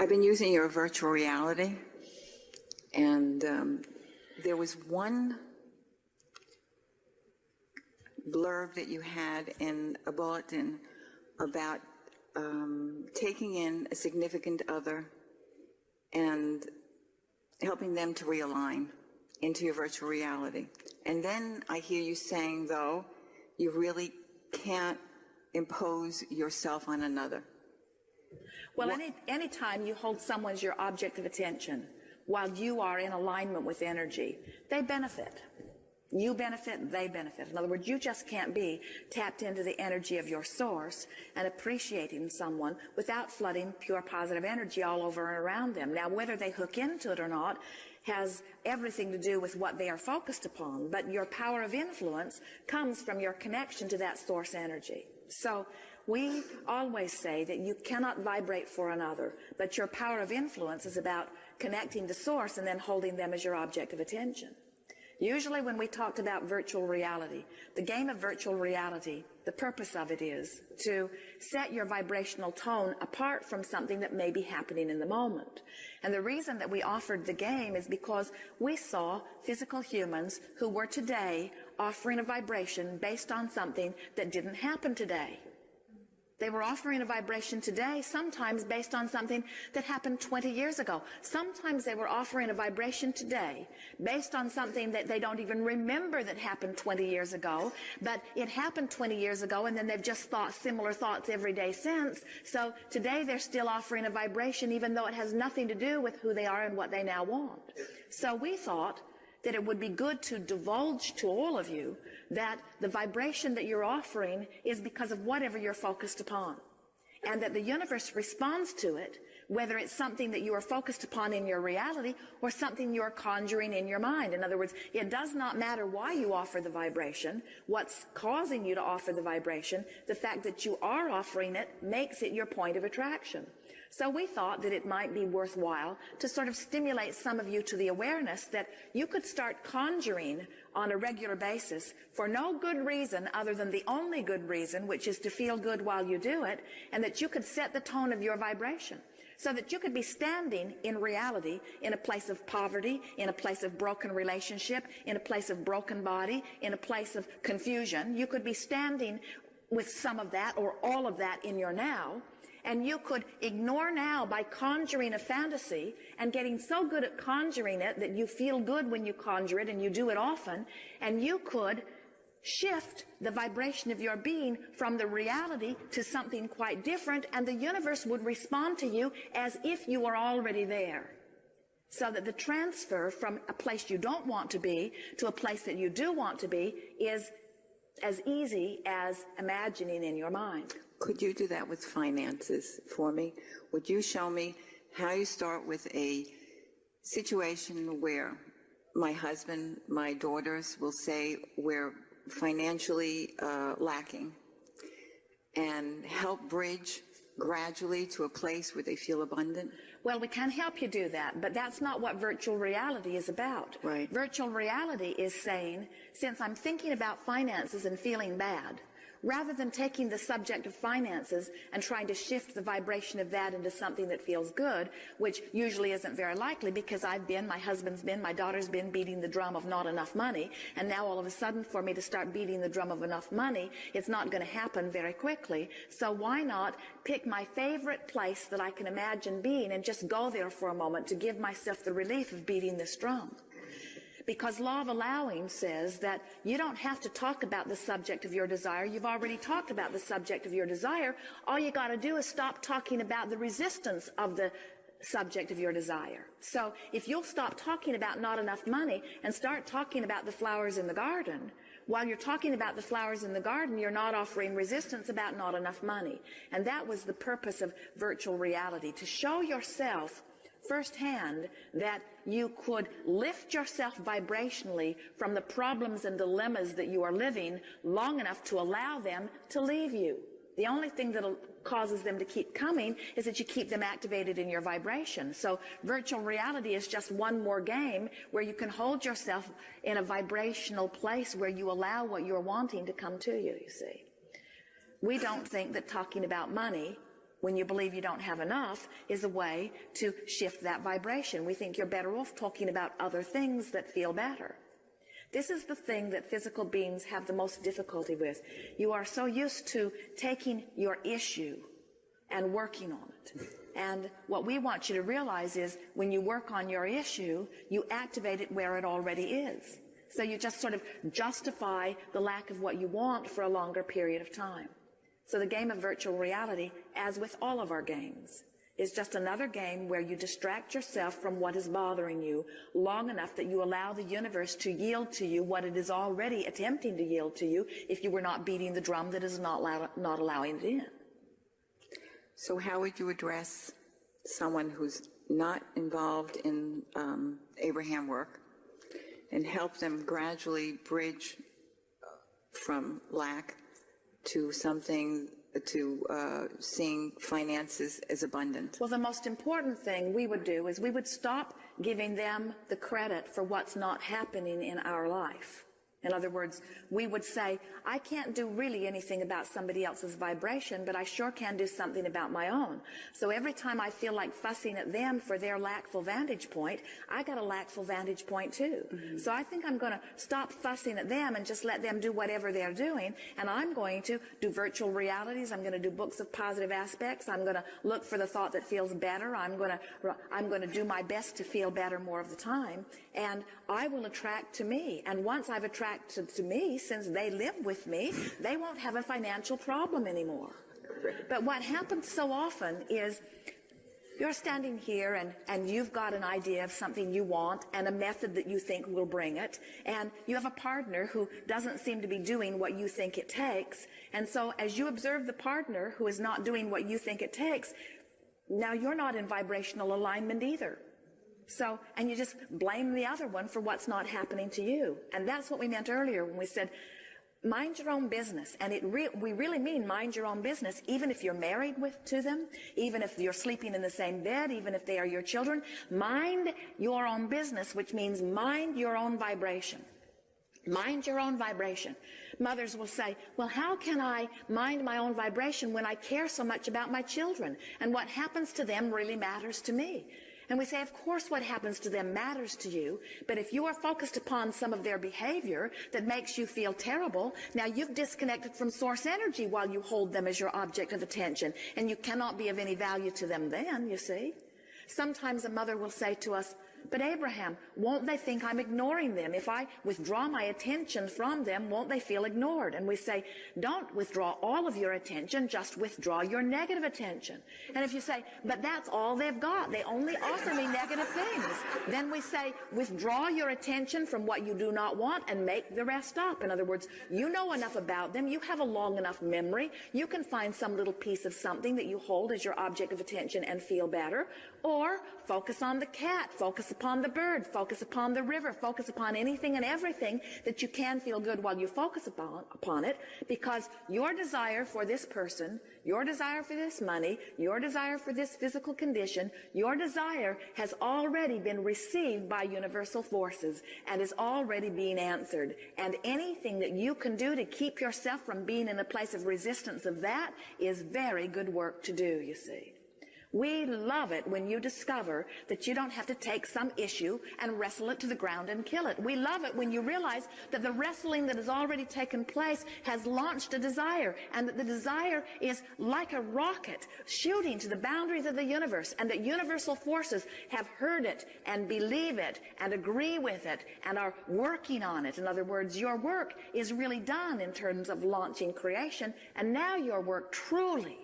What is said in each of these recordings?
I've been using your virtual reality, and there was one blurb that you had in a bulletin about taking in a significant other and helping them to realign into your virtual reality. And then I hear you saying, though, you really can't impose yourself on another. Well, any time you hold someone as your object of attention while you are in alignment with energy, they benefit. You benefit, they benefit. In other words, you just can't be tapped into the energy of your source and appreciating someone without flooding pure positive energy all over and around them. Now, whether they hook into it or not has everything to do with what they are focused upon, but your power of influence comes from your connection to that source energy. So we always say that you cannot vibrate for another, but your power of influence is about connecting to source and then holding them as your object of attention. Usually when we talked about virtual reality, the game of virtual reality, the purpose of it is to set your vibrational tone apart from something that may be happening in the moment. And the reason that we offered the game is because we saw physical humans who were today offering a vibration based on something that didn't happen today. They were offering a vibration today, sometimes based on something that happened 20 years ago. Sometimes they were offering a vibration today based on something that they don't even remember that happened 20 years ago, but it happened 20 years ago and then they've just thought similar thoughts every day since. So today they're still offering a vibration even though it has nothing to do with who they are and what they now want. So we thought that it would be good to divulge to all of you that the vibration that you're offering is because of whatever you're focused upon, and that the universe responds to it, whether it's something that you are focused upon in your reality or something you're conjuring in your mind. In other words, it does not matter why you offer the vibration, what's causing you to offer the vibration. The fact that you are offering it makes it your point of attraction. So we thought that it might be worthwhile to sort of stimulate some of you to the awareness that you could start conjuring on a regular basis for no good reason other than the only good reason, which is to feel good while you do it, and that you could set the tone of your vibration so that you could be standing in reality in a place of poverty, in a place of broken relationship, in a place of broken body, in a place of confusion. You could be standing with some of that or all of that in your now. And you could ignore now by conjuring a fantasy and getting so good at conjuring it that you feel good when you conjure it and you do it often. And you could shift the vibration of your being from the reality to something quite different, and the universe would respond to you as if you were already there. So that the transfer from a place you don't want to be to a place that you do want to be is as easy as imagining in your mind. Could you do that with finances for me? Would you show me how you start with a situation where my husband, my daughters will say we're financially lacking, and help bridge gradually to a place where they feel abundant? Well, we can help you do that, but that's not what virtual reality is about. Right. Virtual reality is saying, since I'm thinking about finances and feeling bad, rather than taking the subject of finances and trying to shift the vibration of that into something that feels good, which usually isn't very likely because my husband's been, my daughter's been beating the drum of not enough money, and now all of a sudden for me to start beating the drum of enough money, it's not going to happen very quickly. So why not pick my favorite place that I can imagine being and just go there for a moment to give myself the relief of beating this drum? Because law of allowing says that you don't have to talk about the subject of your desire. You've already talked about the subject of your desire. All you got to do is stop talking about the resistance of the subject of your desire. So if you'll stop talking about not enough money and start talking about the flowers in the garden, while you're talking about the flowers in the garden, you're not offering resistance about not enough money. And that was the purpose of virtual reality, to show yourself firsthand that you could lift yourself vibrationally from the problems and dilemmas that you are living long enough to allow them to leave you. The only thing that causes them to keep coming is that you keep them activated in your vibration. So virtual reality is just one more game where you can hold yourself in a vibrational place where you allow what you're wanting to come to you, you see. We don't think that talking about money when you believe you don't have enough, is a way to shift that vibration. We think you're better off talking about other things that feel better. This is the thing that physical beings have the most difficulty with. You are so used to taking your issue and working on it. And what we want you to realize is when you work on your issue, you activate it where it already is. So you just sort of justify the lack of what you want for a longer period of time. So the game of virtual reality, as with all of our games, is just another game where you distract yourself from what is bothering you long enough that you allow the universe to yield to you what it is already attempting to yield to you if you were not beating the drum that is not allowing it in. So how would you address someone who's not involved in Abraham work and help them gradually bridge from lack to something, to seeing finances as abundant? Well, the most important thing we would do is we would stop giving them the credit for what's not happening in our life. In other words, we would say, I can't do really anything about somebody else's vibration, but I sure can do something about my own. So every time I feel like fussing at them for their lackful vantage point, I got a lackful vantage point too. Mm-hmm. So I think I'm going to stop fussing at them and just let them do whatever they're doing. And I'm going to do virtual realities. I'm going to do books of positive aspects. I'm going to look for the thought that feels better. I'm going to do my best to feel better more of the time. And I will attract to me. And once I've attracted to me, since they live with me, they won't have a financial problem anymore. But what happens so often is you're standing here and you've got an idea of something you want and a method that you think will bring it, and you have a partner who doesn't seem to be doing what you think it takes. And so as you observe the partner who is not doing what you think it takes, now you're not in vibrational alignment either. So, and you just blame the other one for what's not happening to you. And that's what we meant earlier when we said, mind your own business. And we really mean mind your own business, even if you're married to them, even if you're sleeping in the same bed, even if they are your children. Mind your own business, which means mind your own vibration. Mind your own vibration. Mothers will say, well, how can I mind my own vibration when I care so much about my children? And what happens to them really matters to me. And we say, of course, what happens to them matters to you, but if you are focused upon some of their behavior that makes you feel terrible, now you've disconnected from source energy while you hold them as your object of attention, and you cannot be of any value to them then, you see. Sometimes a mother will say to us, but Abraham, won't they think I'm ignoring them? If I withdraw my attention from them, won't they feel ignored? And we say, don't withdraw all of your attention, just withdraw your negative attention. And if you say, but that's all they've got, they only offer me negative things, then we say, withdraw your attention from what you do not want and make the rest up. In other words, you know enough about them, you have a long enough memory, you can find some little piece of something that you hold as your object of attention and feel better. Or focus on the cat, focus upon the bird, focus upon the river, focus upon anything and everything that you can feel good while you focus upon it, because your desire for this person, your desire for this money, your desire for this physical condition, your desire has already been received by universal forces and is already being answered. And anything that you can do to keep yourself from being in a place of resistance of that is very good work to do, you see. We love it when you discover that you don't have to take some issue and wrestle it to the ground and kill it. We love it when you realize that the wrestling that has already taken place has launched a desire, and that the desire is like a rocket shooting to the boundaries of the universe, and that universal forces have heard it and believe it and agree with it and are working on it. In other words, your work is really done in terms of launching creation, and now your work truly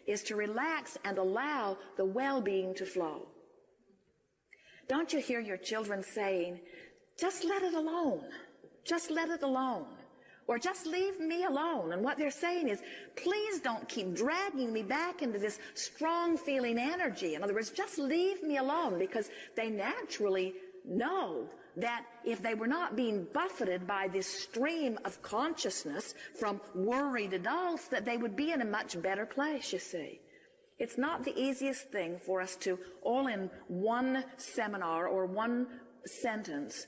is to relax and allow the well-being to flow. Don't you hear your children saying, just let it alone, just let it alone, or just leave me alone? And what they're saying is, please don't keep dragging me back into this strong feeling energy. In other words, just leave me alone, because they naturally know that if they were not being buffeted by this stream of consciousness from worried adults, that they would be in a much better place, you see. It's not the easiest thing for us to, all in one seminar or one sentence,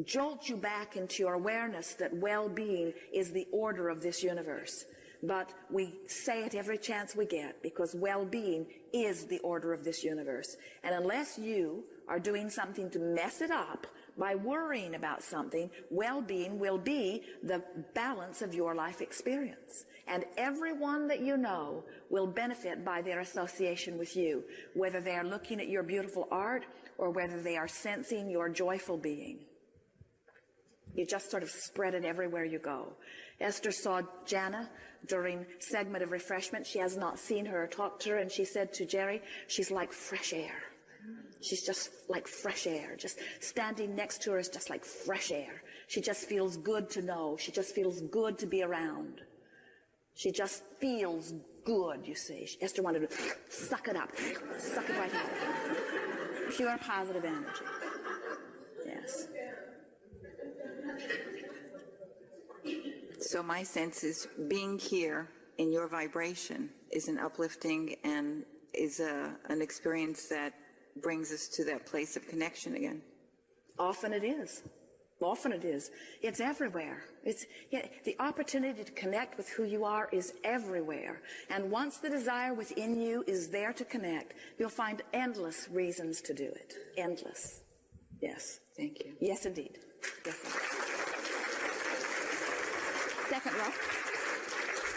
jolt you back into your awareness that well-being is the order of this universe. but we say it every chance we get because well-being is the order of this universe. And unless you are doing something to mess it up by worrying about something, well-being will be the balance of your life experience. And everyone that you know will benefit by their association with you, whether they are looking at your beautiful art or whether they are sensing your joyful being. You just sort of spread it everywhere you go. Esther saw Jana during segment of refreshment. She has not seen her or talked to her, and she said to Jerry, she's like fresh air. She's just like fresh air. Just standing next to her is just like fresh air. She just feels good to know. She just feels good to be around. She just feels good, you see. Esther wanted to suck it up, suck it right out of her. Pure positive energy. Yes. So my sense is being here in your vibration is an uplifting and is an experience that brings us to that place of connection again. Often it is. Often it is. It's everywhere. The opportunity to connect with who you are is everywhere. And once the desire within you is there to connect, you'll find endless reasons to do it. Endless. Yes. Thank you. Yes, indeed. Yes, indeed. Second row.